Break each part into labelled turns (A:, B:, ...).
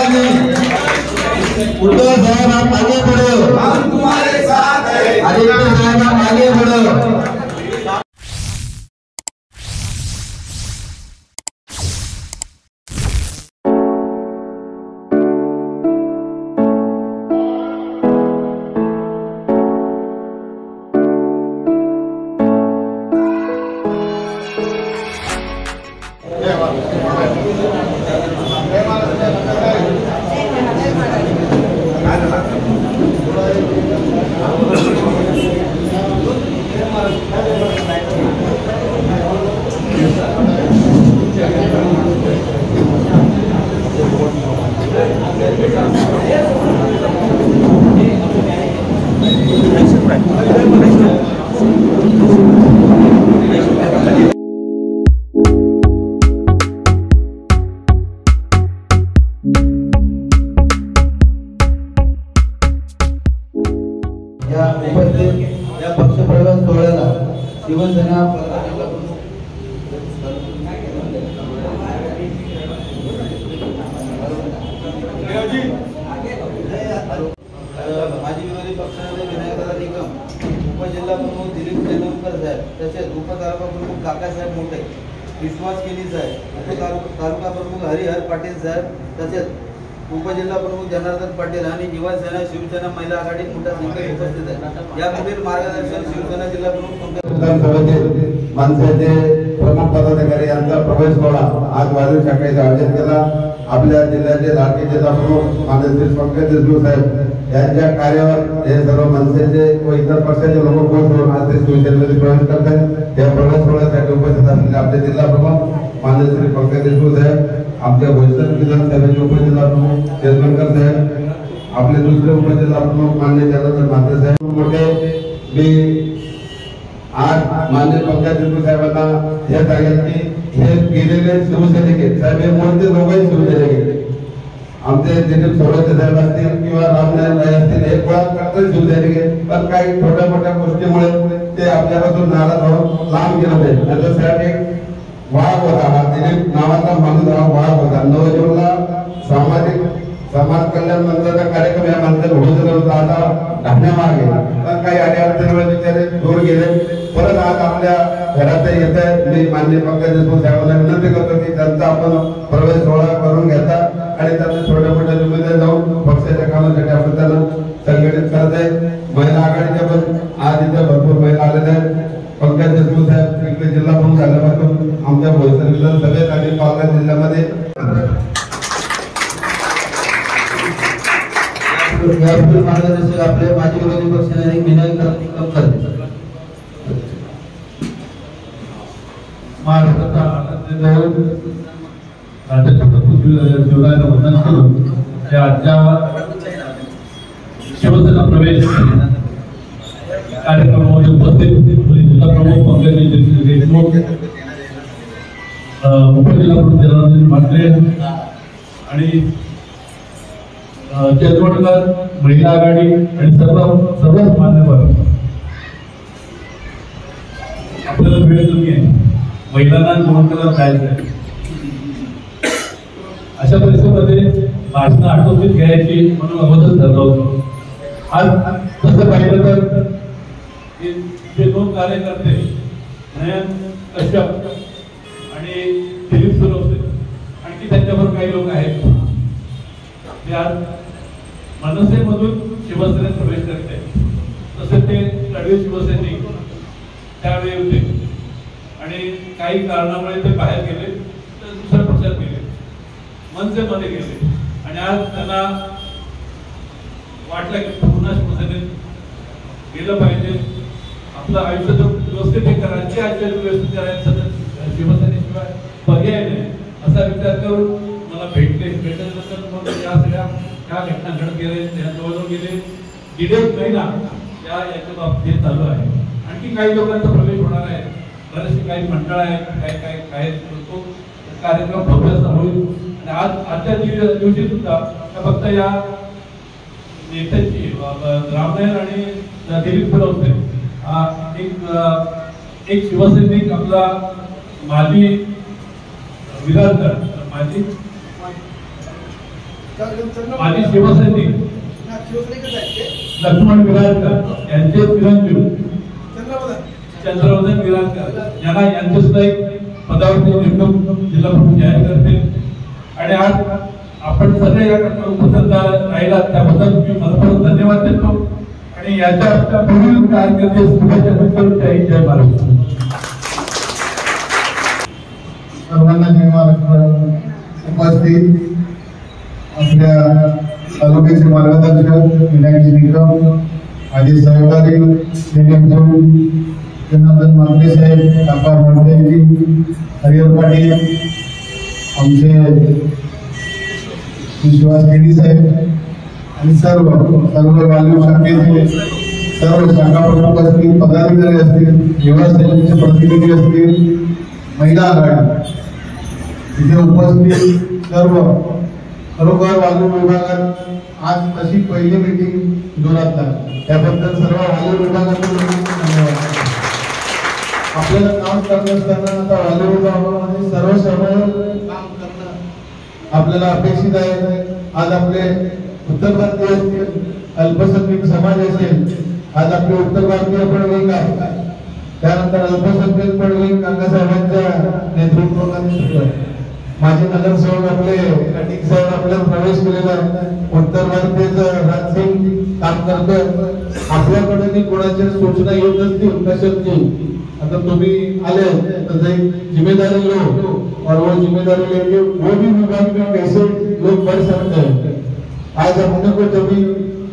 A: गांधी। उद्धव साहब आप आगे बढ़ो,
B: हम तुम्हारे साथ हैं।
A: आदित्य साहब आप आगे बढ़ो। या पक्षप्रवेश सोहळ्याला शिवसेना माजी विरोधी पक्षनेते विनायकदादा निकम, उपजिल्हा प्रमुख दिलीप चंदनकर साहेब, तसेच उपतालुका प्रमुख काकासाहेब मोठे, विश्वास केली साहेब, उपतालुका प्रमुख हरिहर पाटील साहेब, तसेच उपजिल्हा प्रमुख जनार्दन पाटील आणि युवा सेना शिवसेना महिला आघाडी मोठ्या संख्येत उपस्थित आहे। यापुढील मार्गदर्शन शिवसेना जिल्हा प्रमुख
C: मनसेचे प्रमुख पदाधिकारी यांचा प्रवेश सोहळा आज वाजवी शाखेत आयोजित केला। आपल्या जिल्ह्याचे लाडके जिल्हा प्रमुख माननीय पंकज देशमुख साहेब यांच्या कार्यावर हे सर्व मनसेचे व इतर पक्षाचे लोक पोहोचून आज ते शिवसेनेमध्ये प्रवेश करतात। या प्रवेश सोहळ्यासाठी उपस्थित असलेले आपले जिल्हा प्रमुख माननीय श्री पंकज देशमुख साहेब, आमच्या भोसर विधानसभेचे उपजिल्हा प्रमुख चंदनकर साहेब, आपले दुसरे उपजिल्हा प्रमुख माननीय जनार्दन म्हात्रे साहेब मोठे, मी आज माननीय पंकज देशमुख साहेबांना हे सांगेल की हे गेलेले शिवसैनिक साहेब हे मूळचे दोघंही शिवसैनिक, आमचे दिलीप सोळके साहेब असतील किंवा रामनारायण राय असतील हे मुळात करतात शिवसैनिक, पण काही छोट्या मोठ्या गोष्टीमुळे ते आपल्यापासून नाराज होऊन लांब गेले होते। त्याच्यासाठी एक वाघ होता, हा दिलीप नावाचा माणूस हा वाघ होता। 9 जूनला समाज कल्याण मंडळाचा कार्यक्रम या माणसाला होत होता, आता ढाण्यामागे पण काही अडचणीमुळे बिचारे दूर गेले। परत आज आपल्या घरात येत आहे। मी माननीय पंकज देशमुख साहेबांना विनंती करतो की त्यांचा आपण प्रवेश सोहळा करून घ्यायचा आणि त्यांना छोट्या मोठ्या निमित्ताने जाऊन पक्षाच्या कामासाठी आपण त्यांना संघटित करत आहे। महिला आघाडीच्या पण आज इथे भरपूर महिला आलेल्या आहेत। पंकज देशमुख साहेब इकडे जिल्हा प्रमुख झाल्यापासून आमच्या भोसर विधानसभेत आणि पालघर जिल्ह्यामध्ये
A: मार्गदर्शक आपले माजी विरोधी पक्षनेते विनायकदादा निकम करते।
D: राज्याच्या वंदन करून त्या आजच्या शिवसेना प्रवेश कार्यक्रमामध्ये उपस्थित जिल्हा प्रमुख पंकज देशमुख, उपजिल्हा प्रमुख जनार्दन म्हात्रे आणि चंदवडकर महिला आघाडी आणि सर्वच मान्यवर, आपल्याला वेळ कमी आहे, महिलांना निवडणुकीला जायचं आहे। अशा परिस्थितीमध्ये भाषण आटोपीत घ्यायची म्हणून अगोदर ठरलं होतं। आज तसं पाहिलं तर जे 2 कार्यकर्ते नयन कश्यप आणि दिलीप सोळके, आणखी त्यांच्याबरोबर काही लोक आहेत, ते आज मनसेमधून शिवसेनेत प्रवेश करते। तसे ते तडवी शिवसैनिक त्यावेळी होते आणि काही कारणामुळे ते बाहेर गेले, तर दुसऱ्या पक्षात गेले, मनसेमध्ये गेले आणि आज त्यांना वाटलं की पुन्हा शिवसेनेत गेलं पाहिजे, आपलं आयुष्य व्यवस्थित करायचे, आयुष्य व्यवस्थित करायचं शिवसेनेशिवाय पर्याय नाही असा विचार करून मला भेटल्यानंतर मग या सगळ्या ह्या घटना घडत गेले, त्या जवळजवळ गेले 1.5 महिना याच्या बाबतीत चालू आहे। आणखी काही लोकांचा प्रवेश होणार आहे, बरेचसे काही मंडळ आहेत, काय तो कार्यक्रम भव्य होईल। आणि आजच्या दिवशी सुद्धा फक्त या नेत्यांची रामनारायण आणि दिलीप सोळके एक शिवसैनिक आपला माजी विराजदार माजी माजी शिवसैनिक लक्ष्मण विराजकर यांचे चिरंजीव चंद्रवदन विराजकर यांना यांचे सुद्धा एक पदावरती नेमणूक जिल्हा प्रमुख जाहीर करतील. आणि आज आपण सगळे या उपस्थित राहिला त्याबद्दल मी मनपूर्वक धन्यवाद देतो आणि याच्या पुढील कारकिर्दीत शुभेच्छा देतो. जय महाराष्ट्र.
E: सर्वांना जय महाराष्ट्र. उपस्थित आपल्या तालुक्याचे मार्गदर्शक विनायकजी निकम, माझे सहकारी दिलीप जनार्दन मागणे साहेब, काका मोडदेजी, हरिहर पाटील, आमचे विश्वास केडी साहेब आणि सर्व वाल्यू शाखेचे सर्व शाखा प्रमुख असतील, पदाधिकारी असतील, व्यवसायाचे प्रतिनिधी असतील, महिला आघाडी इथे उपस्थित सर्व खरोखर वाल्यू विभागात आज तशी पहिली मीटिंग जोरात लागली त्याबद्दल सर्व वाल्यू विभागाचे धन्यवाद. आपल्याला काम करत असताना आता वाल्यू विभागामध्ये सर्व समोर काम करणं आपल्याला अपेक्षित आहे. आज आपले उत्तर भारतीय अल्पसंख्याक समाज असेल, आज आपले उत्तर भारतीय पण विंग आहे, त्यानंतर अल्पसंख्याक पण विंग काकासाहेबांच्या नेतृत्वाखाली माझे नगरसेवक आपले कटिक साहेब आपल्याला प्रवेश केलेला आहे. उत्तर भारतीयचं राजसिंग काम करतोय. आपल्याकडे कोणाच्या सूचना येत असतील कशाची, आता तुम्ही आले तो जिम्मेदारी लो और वो जिम्मेदारी लेके वो भी विभाग में कैसे लोग बढ़ सकते हैं. आज अपने को जब भी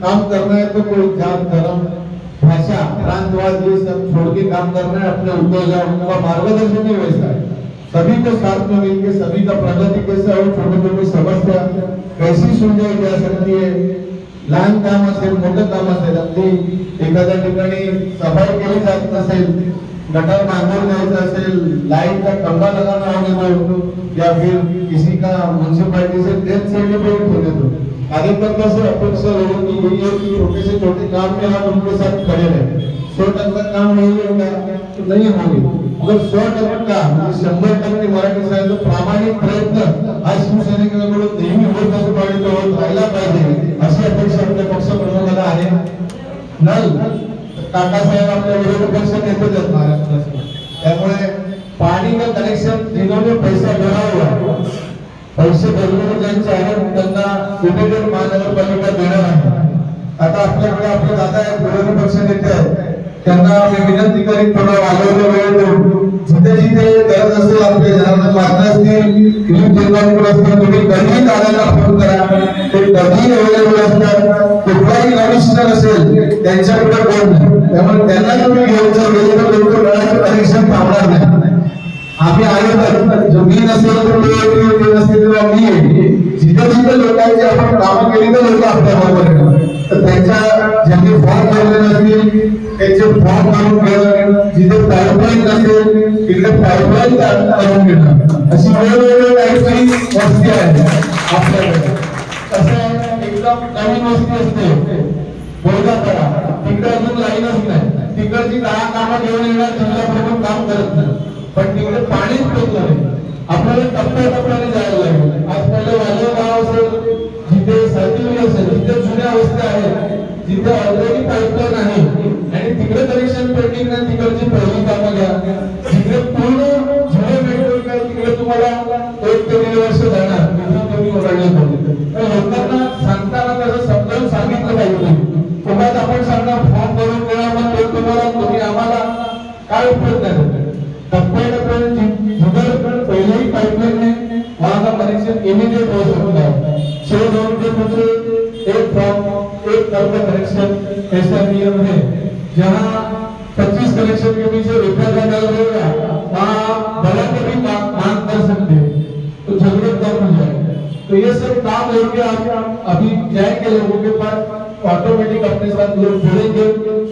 E: काम करना है तो कोई जात धर्म भाषा प्रांतवाद ये सब छोड़ के काम करना है. अपने उद्योगा उनका मार्गदर्शन ही वैसा है. सभी को साथ में मिलकर सभी का प्रगति कैसे हो, छोटी छोटी समस्या कैसी सुलझाई जा सकती है. लहान काम असेल मोठं काम असेल, अगदी एखाद्या ठिकाणी सफाई केली जात नसेल, गटर बांधून द्यायचं असेल, लाइट का खंबा लगाना होने दो या फिर किसी का म्युनिसिपैलिटी से डेथ सर्टिफिकेट होने दो. अधिकतर से अपेक्षा लोगों की यही है कि छोटे से छोटे काम में आप उनके साथ खड़े रहे. 100% काम नहीं होगा तो नहीं होंगे, अगर 100% काम 100% मराठी साहित्य प्रामाणिक प्रयत्न आज शिवसैनिकांकडून नेहमी होत असं पाहिजे, होत राहिला पाहिजे अशी अपेक्षा आपल्या पक्ष प्रमुखाला आहे. नल काकासाहेब आपल्या विरोधी पक्ष नेते आहेत महाराष्ट्राचे, त्यामुळे पाणी का कनेक्शन जिन्होंने पैसा भरा हुआ पैसे भरलेले ज्यांचे आहेत त्यांना युनायटेड महानगरपालिका देणार आहे. आता आपल्याकडे आपले दादा आहेत विरोधी पक्ष नेते आहेत, त्यांना मी विनंती करीन थोडा वाजवला वेळ देऊन जिथे जिथे गरज असेल आपले जनार्दन मागणे असतील, दिलीप जयगावकर असतील, तुम्ही कधीही दादाला फोन करा, ते कधीही अवेलेबल असतात. कुठलाही कमिशनर असेल त्यांच्याकडे फोन त्यामुळे त्यांना तुम्ही घेऊन जर गेले तर लवकर वेळाचं कनेक्शन थांबणार नाही. आम्ही आलो जो मी नसेल तर ते नसेल तेव्हा मी जिथे जिथे लोकांची आपण कामं केली तर लोक आपल्या बरोबर तर त्यांच्या ज्यांनी फॉर्म भरले नसतील त्यांचे फॉर्म भरून घेणं, जिथे पाईपलाईन नसेल तिकडे पाईपलाईन करून घेणं, अशी वेगवेगळ्या टाईपची वस्ती आहे आपल्याकडे. कसं एकदम नवीन वस्ती असते बोलगापाडा, तिकडे अजून लाईनच नाही, तिकडची 10 कामं घेऊन येणार जिल्हा प्रमुख काम करत नाही, पण तिकडे पाणीच पोहोचलं नाही. आपल्याला टप्प्याटप्प्याने जायला लागेल. आज पहिले वाले गाव असेल, जिथे सर्किल असेल, जिथे जुन्या वस्त्या आहेत, जिथे ऑलरेडी पाईपलाईन आहे आणि तिकडे कनेक्शन पेंडिंग नाही, तिकडची पहिली कामं घ्या. तिकडे पूर्ण जुने पेट्रोल काय तिकडे तुम्हाला 1 ते 1.5 वर्ष जाणार, तुम्ही ओरडले पाहिजे. लोकांना सांगताना त्याचं समजावून सांगितलं पाहिजे. तुम्हाला आपण सांगणार फॉर्म भरून देणार मग ते तुम्हाला तुम्ही आम्हाला काय उपयोग नाही. टप्प्याटप्प्याने जिधर पहिलेही पाइपलाइन है वहाँ का कनेक्शन इमीडिएट हो सकता है. 6 जोन के पीछे एक नल का कनेक्शन ऐसा नियम है. जहाँ 25 कनेक्शन के पीछे रुपया का नल रहेगा वहाँ बड़ा भी मांग कर सकते हैं, तो झगड़े कम हो जाएगा. तो ये सब काम लेके आप अभी जाएंगे लोगों के पास, ऑटोमेटिक अपने साथ लोग जुड़ेंगे.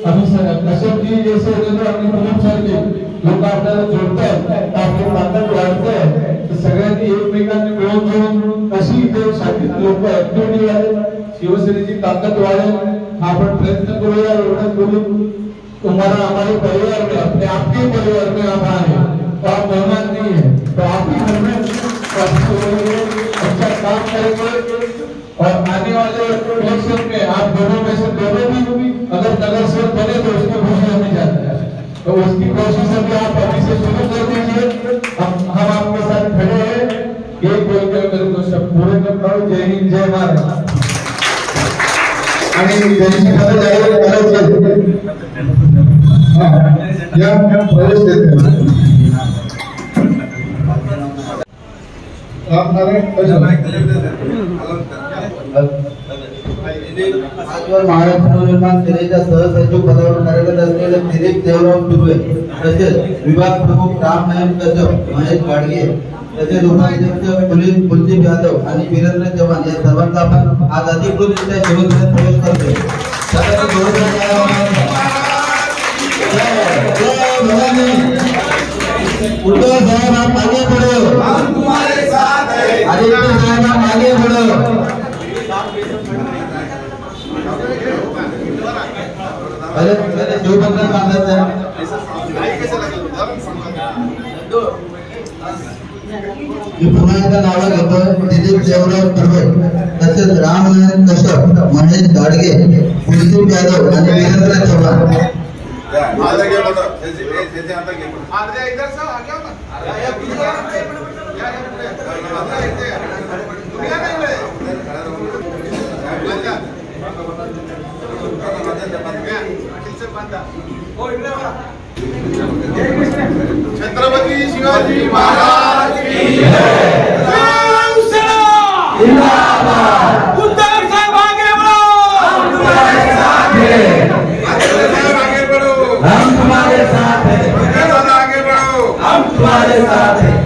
E: अभी कश्यप जी जैसे अपने प्रमुख सर के लोक आपल्याला जोडतात, आपली ताकद वाढते. तर सगळ्यांनी एकमेकांनी मिळून जुळून कशी इथे शाखेत लोक ऍक्टिव्हिटी आहेत, शिवसेनेची ताकद वाढेल आपण प्रयत्न करूया. एवढंच बोलून तुम्हाला हमारे परिवार में अपने आपके परिवार में आप आए तो आप मेहमान नहीं है, तो आप ही घर में अच्छा काम करेंगे और आने वाले इलेक्शन में आप दोनों में से दोनों भी अगर नगर सेवक बने तो उसकी खुशी हमें जाती है, तो उसकी कोशिश अभी आप अभी से शुरू कर दीजिए। हम आपके साथ खड़े हैं, एक बोल के मेरे को सब पूरे करता हूँ। जय हिंद, जय भारत। आणि त्यांची खरं जाहीर करायची या प्रवेश देते
A: आजवर महाराष्ट्र नवनिर्माण सेनेच्या सहसचिव पदावर कार्यरत असलेले दिलीप देवराव सुर्वे, तसेच विभाग प्रमुख रामनयन कश्यप, महेश गाडगे, तसेच उपाध्यक्ष कुलदीप यादव आणि वीरेंद्र चव्हाण या सर्वांचा आपण आज अधिकृतरित्या शिवसेनेत प्रवेश करतोय। सगळ्यांनी जोरदार टाळ्या वाजवा। उद्धव साहब आप आगे बढ़ो,
B: हम तुम्हारे साथ हैं।
A: आदित्य साहब आप आगे बढ़ो। पहले शिवबंधन बांधायचं आहे। मी पुन्हा एकदा नावं घेतोय, दिलीप देवराव सुर्वे, तसेच रामनयन कश्यप, महेश गाडगे, कुलदीप यादव आणि वीरेंद्र चव्हाण।
B: छत्रपती शिवाजी महाराज की जय। जिंदाबाद। उद्धव साहब आगे बढ़ो, हम तुम्हारे साथ हैं। आगे बढ़ो, हम तुम्हारे साथ हैं। आगे बढ़ो, हम तुम्हारे साथ हैं।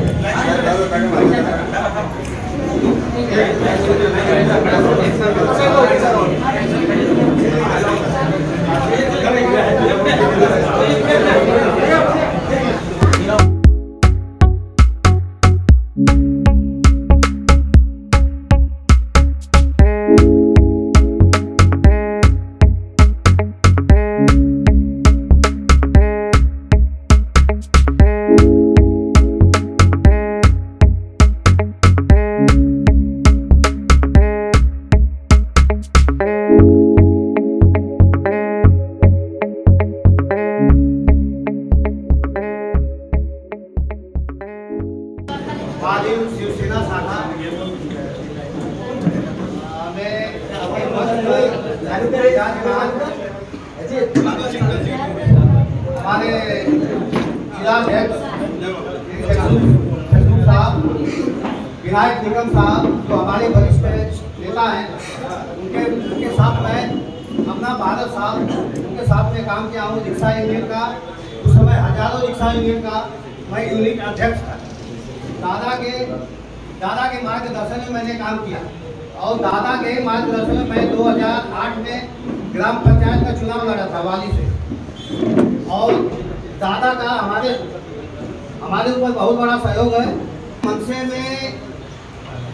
F: शिवसेना शाखा हमारे जिलाध्यक्ष साहब विनायक निगम साहब जो हमारे वरिष्ठ नेता हैं, उनके साथ मैं अपना 12 साल उनके साथ में काम किया हूँ। रिक्शा यूनियन का उस समय हजारों रिक्शा यूनियन का मैं यूनिट अध्यक्ष था। दादा के मार्गदर्शन में मैंने काम किया और दादा के मार्गदर्शन में मैं 2008 में ग्राम पंचायत का चुनाव लड़ा था वाली से, और दादा का हमारे ऊपर बहुत बड़ा सहयोग है। मनसे में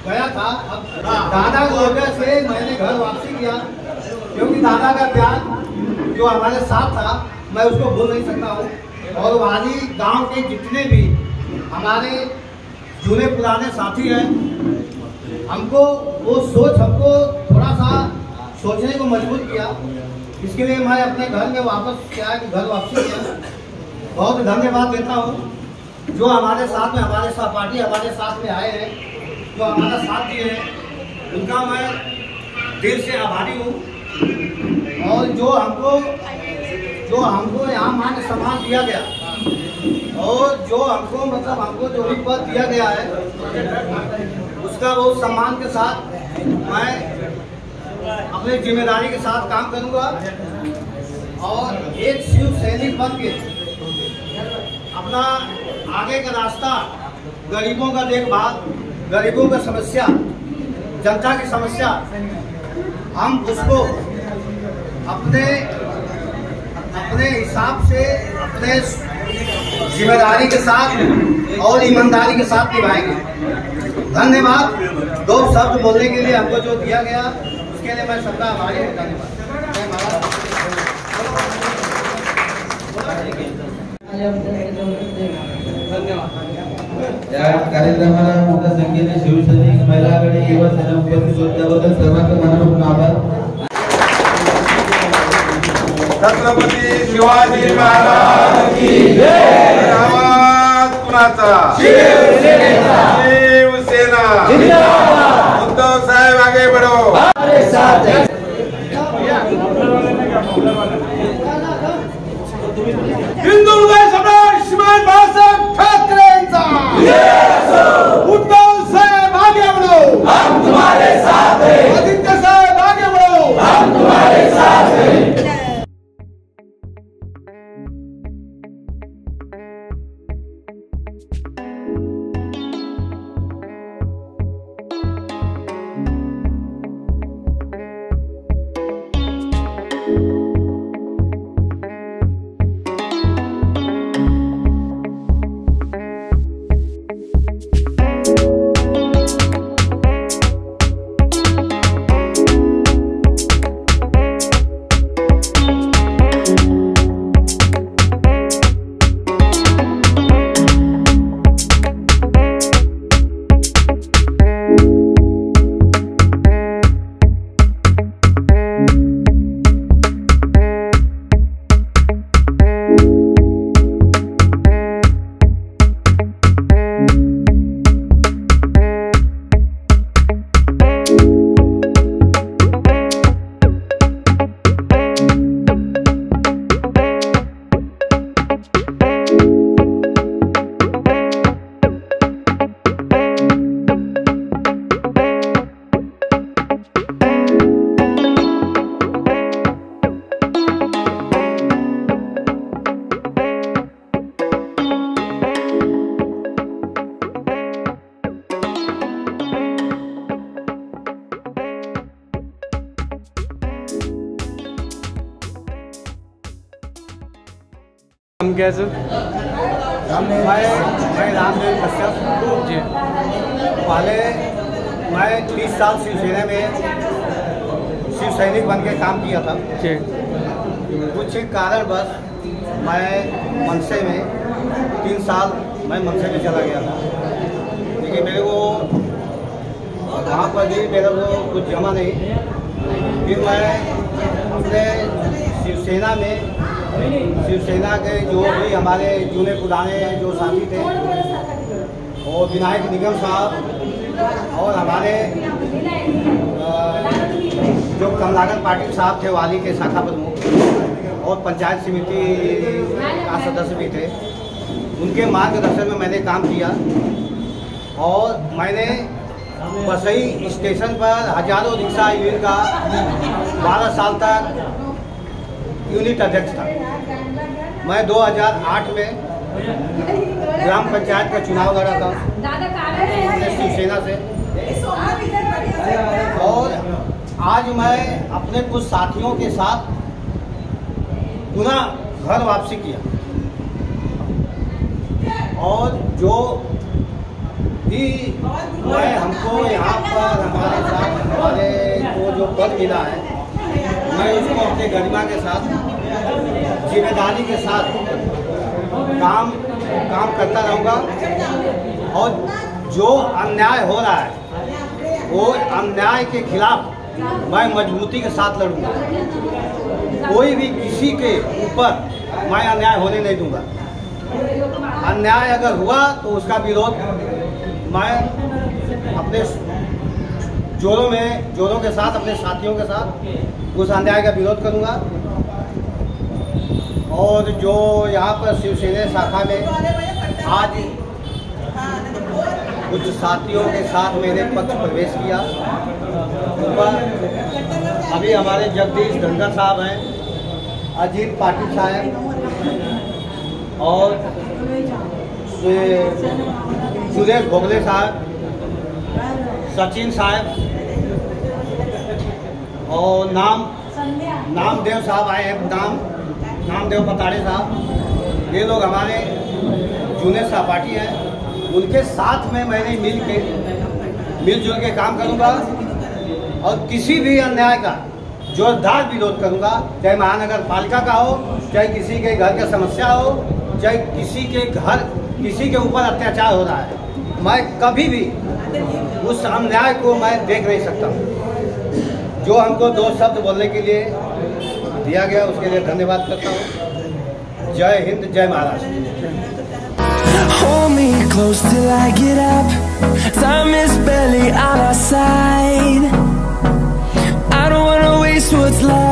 F: गया था, अब दादा की वजह से मैंने घर वापसी किया, क्योंकि दादा का प्यार जो हमारे साथ था मैं उसको भूल नहीं सकता हूँ। और वाली गांव के जितने भी हमारे जुने पुराने साथी हैं, हमको वो सोच हमको थोड़ा सा सोचने को मजबूर किया। इसके लिए मैं अपने घर में वापस क्या घर वापसी किया। बहुत धन्यवाद देता हूँ जो हमारे साथ में हमारे सहपाठी हमारे साथ में आए हैं, जो हमारा साथ दिए हैं, उनका मैं दिल से आभारी हूँ। और जो हमको यहाँ मान सम्मान दिया गया और जो हमको जो भी पद दिया गया है उसका बहुत सम्मान के साथ मैं अपनी जिम्मेदारी के साथ काम करूंगा और एक शिव सैनिक बन के अपना आगे का रास्ता, गरीबों का देखभाल, गरीबों का समस्या, जनता की समस्या, हम उसको अपने हिसाब से अपने जिम्मेदारी के साथ और ईमानदारी के साथ निभाएंगे। धन्यवाद। 2 शब्द बोलने के लिए हमको जो दिया गया उसके लिए मैं सबका आभारी हूँ। धन्यवाद।
A: या कार्यक्रमाला मोठ्या संख्येने शिवसैनिक महिला आघाडी युवा सेना उपस्थित होते त्याबद्दल सर्वांचे मनापासून आभार.
B: छत्रपती शिवाजी महाराज की जय. आवाज कुणाचा? शिवसेनेचा. शिवसेना जिंदाबाद. उद्धव साहेब आगे बढ़ो. हमारे साथ है. हिंदू हृदय सम्राट श्रीमान बाळासाहेब ठाकरेंचा उद्धव साहेब आगे बढ़ो. हम तुम्हारे साथ हैं. आदित्य साहेब आगे बढ़ो. हम तुम्हारे साथ हैं.
F: हम कैसे मैं रामदेव कश्यप जी. पहले मैं 30 साल शिवसेना में शिव सैनिक बन के काम किया था. कुछ कारणवश मैं मनसे में 3 साल मैं मनसे में चला गया था. लेकिन मेरे को वहाँ पर भी मेरे को कुछ जमा नहीं. फिर मैं अपने शिवसेना में शिवसेना के जो भी हमारे जूने पुराने जो साथी थे और विनायक निगम साहब और हमारे जो कमलाकर पाटिल साहब थे वाली के शाखा प्रमुख और पंचायत समिति का सदस्य भी थे, उनके मार्गदर्शन में मैंने काम किया. और मैंने बसई स्टेशन पर हजारों रिक्शा यूनियन का 12 साल तक यूनिट अध्यक्ष था. मैं 2008 में ग्राम पंचायत का चुनाव लड़ा था शिवसेना से. और आज मैं अपने कुछ साथियों के साथ पुनः घर वापसी किया. और जो भी मैं हमको यहाँ पर हमारे साथ हमारे को जो पद मिला है मैं उसको अपने गरिमा के साथ जिम्मेदारी के साथ काम करता रहूँगा. और जो अन्याय हो रहा है वो अन्याय के खिलाफ मैं मजबूती के साथ लड़ूंगा. कोई भी किसी के ऊपर मैं अन्याय होने नहीं दूंगा. अन्याय अगर हुआ तो उसका विरोध मैं अपने जोरों के साथ अपने साथियों के साथ उस अन्याय का विरोध करूंगा. और जो यहाँ पर शिवसेना शाखा में आज कुछ साथियों के साथ मैंने पक्ष प्रवेश किया, अभी हमारे जगदीश धनखड़ साहब हैं, अजीत पाटिल साहब और सुरेश भोगले साहब, सचिन साहब और नामदेव साहब आए हैं, नामदेव पताड़े साहब. ये लोग हमारे जूनियर सहपाठी हैं. उनके साथ में मैंने मिलजुल के काम करूंगा और किसी भी अन्याय का जोरदार विरोध करूंगा, चाहे महानगर पालिका का हो, चाहे किसी के घर की समस्या हो, चाहे किसी के घर किसी के ऊपर अत्याचार हो रहा है, मैं कभी भी उस अन्याय को मैं देख नहीं सकता हूँ। जो हमको 2 शब्द बोलने के लिए दिया गया उसके लिए धन्यवाद करता हूँ। जय हिंद, जय Maharashtra.
G: Hold me close till I get up. Time is barely on our side. I don't wanna waste what's left.